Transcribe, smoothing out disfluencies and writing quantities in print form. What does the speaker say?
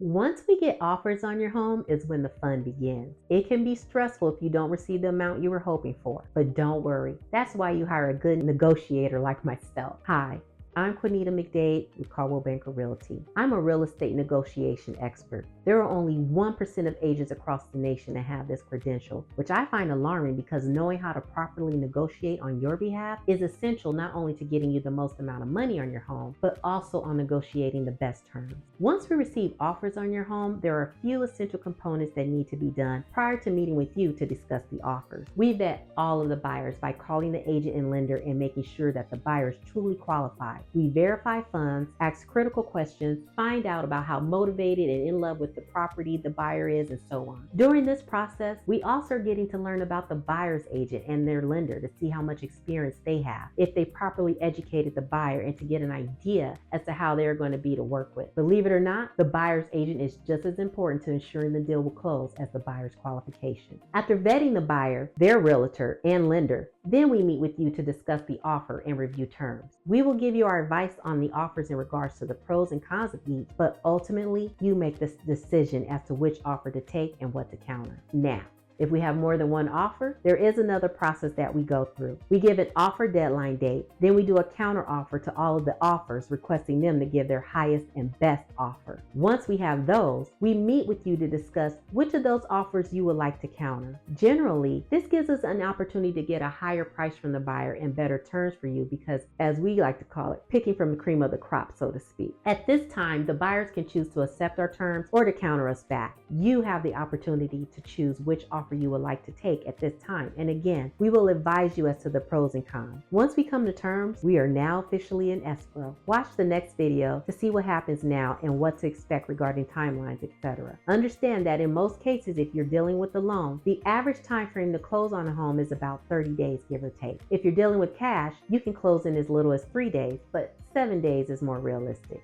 Once we get offers on your home is when the fun begins. It can be stressful if you don't receive the amount you were hoping for, but don't worry. That's why you hire a good negotiator like myself. Hi, I'm QuyNitta McDade with Coldwell Banker Realty. I'm a real estate negotiation expert. There are only 1% of agents across the nation that have this credential, which I find alarming because knowing how to properly negotiate on your behalf is essential not only to getting you the most amount of money on your home, but also on negotiating the best terms. Once we receive offers on your home, there are a few essential components that need to be done prior to meeting with you to discuss the offers. We vet all of the buyers by calling the agent and lender and making sure that the buyer is truly qualified. We verify funds, ask critical questions, find out about how motivated and in love with the property the buyer is, and so on. During this process, we also are getting to learn about the buyer's agent and their lender to see how much experience they have, if they properly educated the buyer, and to get an idea as to how they're going to be to work with. Believe it or not, the buyer's agent is just as important to ensuring the deal will close as the buyer's qualification. After vetting the buyer, their realtor, and lender, then we meet with you to discuss the offer and review terms. We will give you our advice on the offers in regards to the pros and cons of each, but ultimately you make this decision as to which offer to take and what to counter. Now, if we have more than one offer, there is another process that we go through. We give an offer deadline date, then we do a counter offer to all of the offers, requesting them to give their highest and best offer. Once we have those, we meet with you to discuss which of those offers you would like to counter. Generally, this gives us an opportunity to get a higher price from the buyer and better terms for you because, as we like to call it, picking from the cream of the crop, so to speak. At this time, the buyers can choose to accept our terms or to counter us back. You have the opportunity to choose which offer you would like to take at this time. And again, we will advise you as to the pros and cons. Once we come to terms, we are now officially in escrow. Watch the next video to see what happens now and what to expect regarding timelines, etc. Understand that in most cases, if you're dealing with a loan, the average time frame to close on a home is about 30 days, give or take. If you're dealing with cash, you can close in as little as 3 days, but 7 days is more realistic.